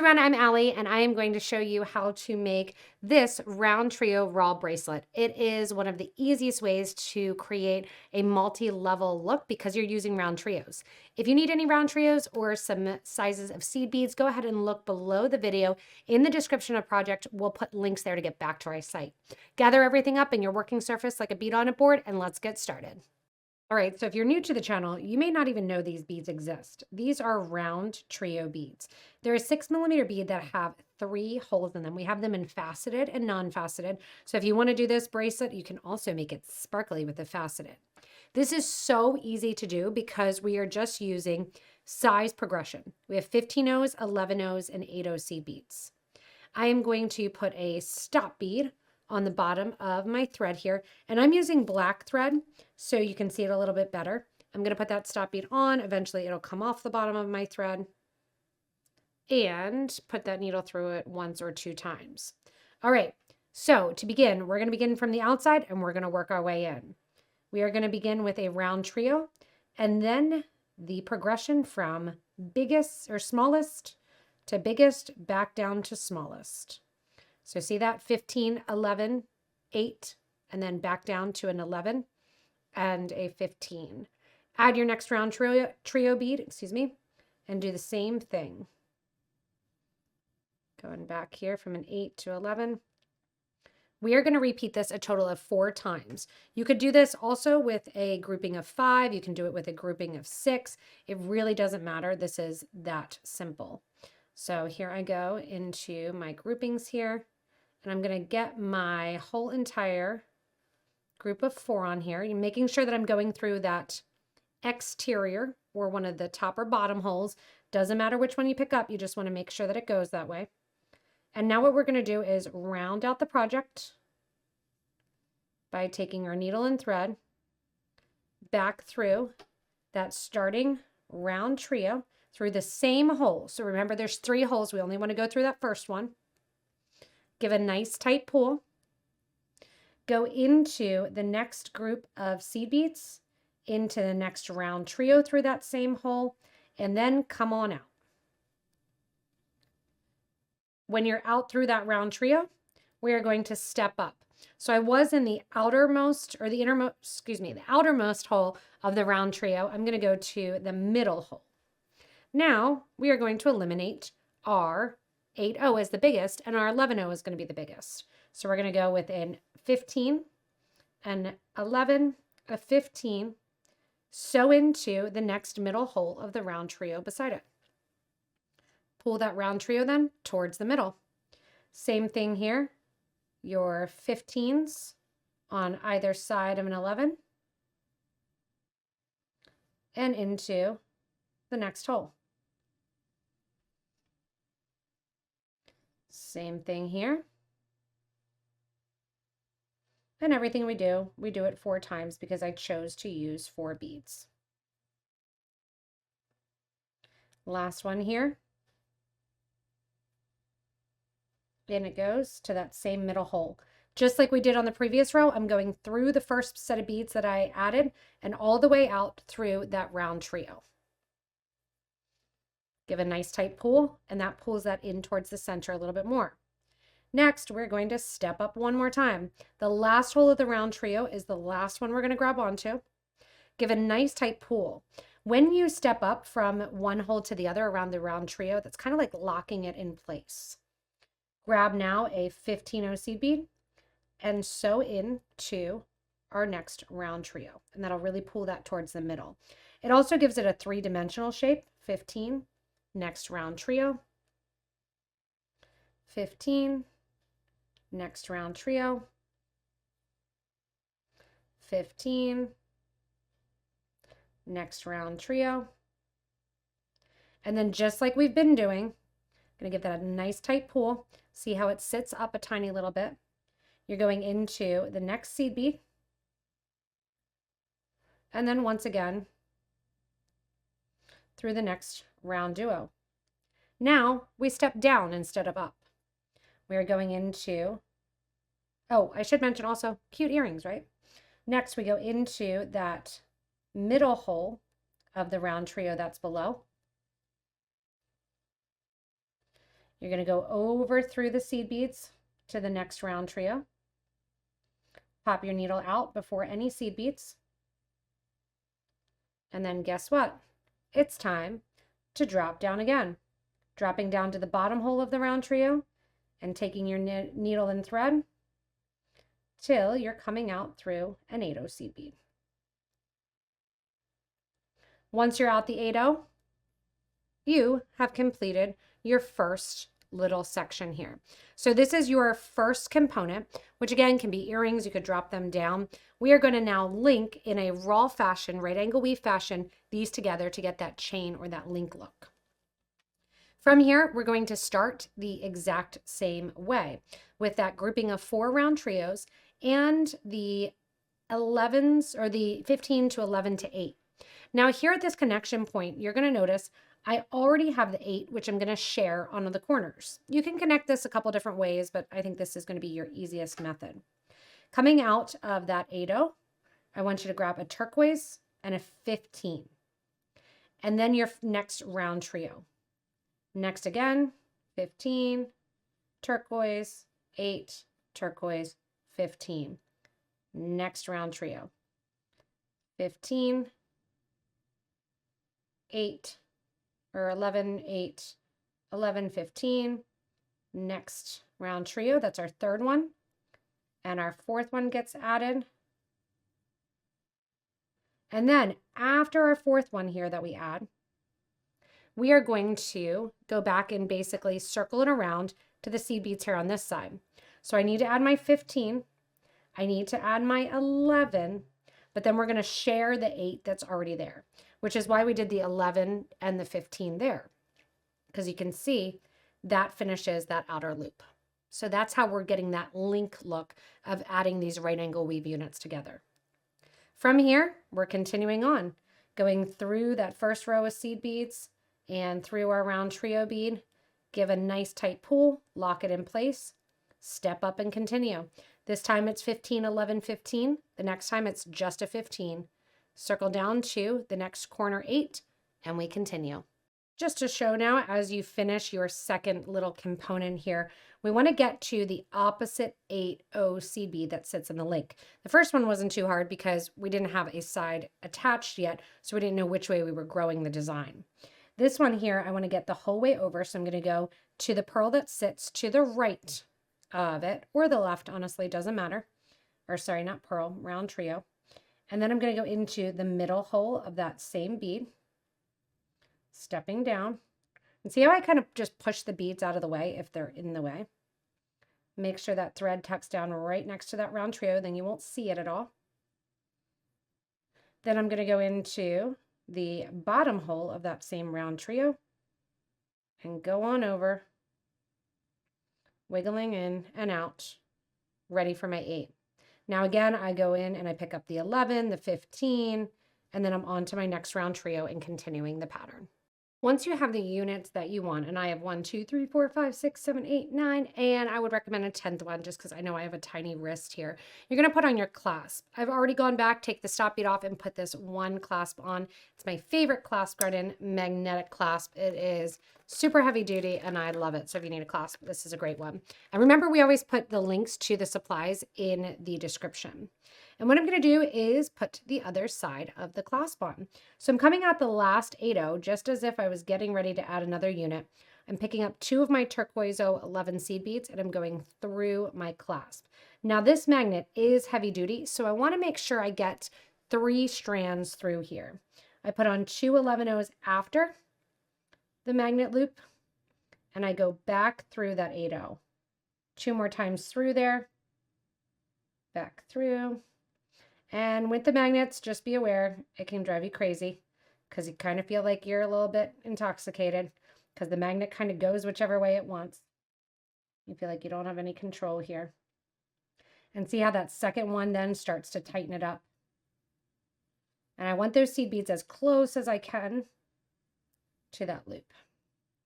everyone, I'm Allie, and I am going to show you how to make this RounTrio RAW bracelet. It is one of the easiest ways to create a multi-level look because you're using round trios. If you need any round trios or some sizes of seed beads, go ahead and look below the video. In the description of the project, we'll put links there to get back to our site. Gather everything up in your working surface like a bead on a board, and let's get started. All right, so if you're new to the channel, you may not even know these beads exist. These are RounTrio beads. They're a 6mm bead that have 3 holes in them. We have them in faceted and non-faceted. So if you want to do this bracelet, you can also make it sparkly with the faceted. This is so easy to do because we are just using size progression. We have 15 O's, 11 O's, and 8 O seed beads. I am going to put a stop bead on the bottom of my thread here, and I'm using black thread so you can see it a little bit better. I'm going to put that stop bead on. Eventually it'll come off the bottom of my thread, and put that needle through it once or 2 times. All right, so to begin, we're going to begin from the outside and we're going to work our way in. We are going to begin with a round trio and then the progression from biggest or smallest to biggest back down to smallest. So see that 15, 11, 8, and then back down to an 11 and a 15. Add your next round trio bead, and do the same thing. Going back here from an 8 to 11. We are going to repeat this a total of 4 times. You could do this also with a grouping of 5. You can do it with a grouping of 6. It really doesn't matter. This is that simple. So here I go into my groupings here. And I'm going to get my whole entire group of 4 on here. You're making sure that I'm going through that exterior or one of the top or bottom holes. Doesn't matter which one you pick up. You just want to make sure that it goes that way. And now what we're going to do is round out the project by taking our needle and thread back through that starting round trio through the same hole. So remember, there's 3 holes. We only want to go through that first one. Give a nice tight pull. Go into the next group of seed beads, into the next round trio through that same hole, and then come on out. When you're out through that round trio, we are going to step up. So I was in the outermost or the outermost hole of the round trio. I'm going to go to the middle hole. Now we are going to eliminate our 8O is the biggest, and our 11O is going to be the biggest. So we're going to go with an 15, an 11, a 15, sew into the next middle hole of the round trio beside it. Pull that round trio then towards the middle. Same thing here, your 15s on either side of an 11 and into the next hole. Same thing here. And everything we do it 4 times because I chose to use 4 beads. Last one here. And it goes to that same middle hole. Just like we did on the previous row, I'm going through the first set of beads that I added and all the way out through that round trio. Give a nice tight pull, and that pulls that in towards the center a little bit more. Next, we're going to step up one more time. The last hole of the round trio is the last one we're going to grab onto. Give a nice tight pull. When you step up from one hole to the other around the round trio, that's kind of like locking it in place. Grab now a 15O seed bead and sew into our next round trio, and that'll really pull that towards the middle. It also gives it a 3-dimensional shape. 15, next round trio, 15, next round trio, 15, next round trio, and then just like we've been doing, I'm going to give that a nice tight pull. See how it sits up a tiny little bit. You're going into the next seed bead, and then once again through the next round duo. Now we step down instead of up. We are going into, oh, I should mention also cute earrings, right? Next we go into that middle hole of the round trio that's below. You're going to go over through the seed beads to the next round trio. Pop your needle out before any seed beads. And then guess what? It's time to drop down again. Dropping down to the bottom hole of the round trio and taking your needle and thread till you're coming out through an 8/0 seed bead. Once you're out the 8/0, you have completed your first little section here. So this is your first component, which again can be earrings. You could drop them down. We are going to now link in a raw fashion, right angle weave fashion, these together to get that chain or that link look. From here, we're going to start the exact same way with that grouping of 4 round trios and the 11s or the 15 to 11 to 8. Now here at this connection point, you're going to notice I already have the 8, which I'm going to share on the corners. You can connect this a couple different ways, but I think this is going to be your easiest method. Coming out of that 8/0, I want you to grab a turquoise and a 15. And then your next round trio. Next again, 15, turquoise, 8, turquoise, 15. Next round trio. 15, 8, or 11, 8, 11, 15. Next round trio, that's our third one. And our fourth one gets added. And then after our fourth one here that we add, we are going to go back and basically circle it around to the seed beads here on this side. So I need to add my 15. I need to add my 11, but then we're going to share the 8 that's already there, which is why we did the 11 and the 15 there, because you can see that finishes that outer loop. So that's how we're getting that link look of adding these right angle weave units together. From here, we're continuing on, going through that first row of seed beads and through our round trio bead, give a nice tight pull, lock it in place, step up and continue. This time it's 15, 11, 15. The next time it's just a 15. Circle down to the next corner 8, and we continue. Just to show now, as you finish your second little component here, we want to get to the opposite 8/0 seed bead that sits in the link. The first one wasn't too hard because we didn't have a side attached yet, so we didn't know which way we were growing the design. This one here, I want to get the whole way over, so I'm going to go to the pearl that sits to the right of it, or the left, honestly, doesn't matter. Or sorry, not pearl, round trio. And then I'm going to go into the middle hole of that same bead, stepping down. And see how I kind of just push the beads out of the way if they're in the way. Make sure that thread tucks down right next to that round trio, then you won't see it at all. Then I'm going to go into the bottom hole of that same round trio and go on over, wiggling in and out, ready for my 8. Now again, I go in and I pick up the 11, the 15, and then I'm on to my next round trio and continuing the pattern. Once you have the units that you want, and I have 1, 2, 3, 4, 5, 6, 7, 8, 9, and I would recommend a 10th one just because I know I have a tiny wrist here. You're going to put on your clasp. I've already gone back, take the stop bead off, and put this one clasp on. It's my favorite Claspgarten magnetic clasp. It is super heavy duty, and I love it. So if you need a clasp, this is a great one. And remember, we always put the links to the supplies in the description. And what I'm going to do is put the other side of the clasp on. So I'm coming out the last 8/0, just as if I was getting ready to add another unit. I'm picking up 2 of my turquoise 11 seed beads, and I'm going through my clasp. Now this magnet is heavy duty, so I want to make sure I get 3 strands through here. I put on 2 11/0s after the magnet loop, and I go back through that 8/0. 2 more times through there, back through. And with the magnets, just be aware, it can drive you crazy because you kind of feel like you're a little bit intoxicated because the magnet kind of goes whichever way it wants. You feel like you don't have any control here. And see how that second one then starts to tighten it up. And I want those seed beads as close as I can to that loop,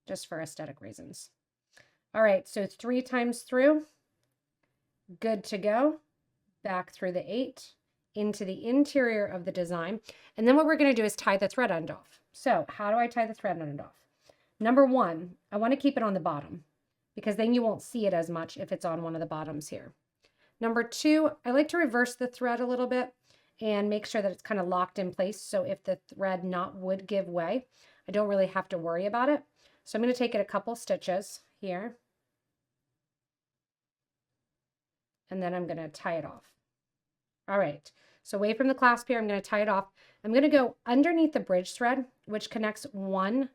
just for aesthetic reasons. All right, so 3 times through, good to go. Back through the 8. Into the interior of the design. And then what we're going to do is tie the thread end off. So how do I tie the thread end off? Number 1, I want to keep it on the bottom. because then you won't see it as much if it's on one of the bottoms here. Number 2, I like to reverse the thread a little bit and make sure that it's kind of locked in place. So if the thread knot would give way, I don't really have to worry about it. So I'm going to take it a couple stitches here. And then I'm going to tie it off. All right. So away from the clasp here, I'm going to tie it off. I'm going to go underneath the bridge thread, which connects one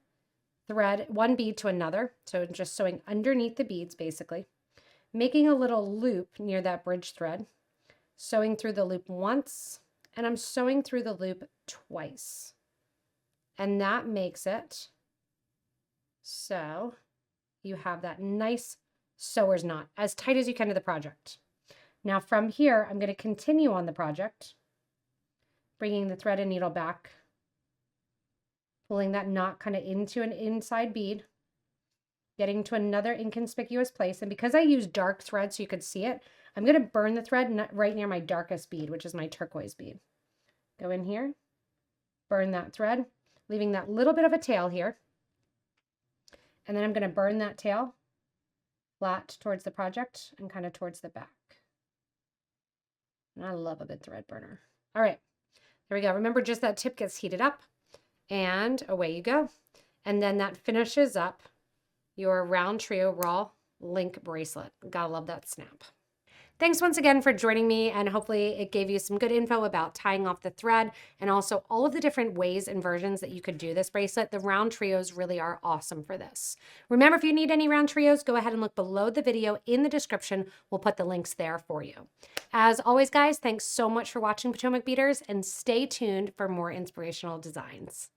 bead to another. So just sewing underneath the beads, basically. Making a little loop near that bridge thread. Sewing through the loop once, and I'm sewing through the loop twice. And that makes it so you have that nice sewer's knot, as tight as you can to the project. Now from here, I'm going to continue on the project, bringing the thread and needle back, pulling that knot kind of into an inside bead, getting to another inconspicuous place. And because I use dark thread so you could see it, I'm going to burn the thread right near my darkest bead, which is my turquoise bead. Go in here, burn that thread, leaving that little bit of a tail here. And then I'm going to burn that tail flat towards the project and kind of towards the back. And I love a good thread burner. All right, there we go. Remember, just that tip gets heated up and away you go. And then that finishes up your RounTrio RAW Link Bracelet. Gotta love that snap. Thanks once again for joining me, and hopefully it gave you some good info about tying off the thread and also all of the different ways and versions that you could do this bracelet. The round trios really are awesome for this. Remember, if you need any round trios, go ahead and look below the video in the description. We'll put the links there for you. As always, guys, thanks so much for watching Potomac Beaters, and stay tuned for more inspirational designs.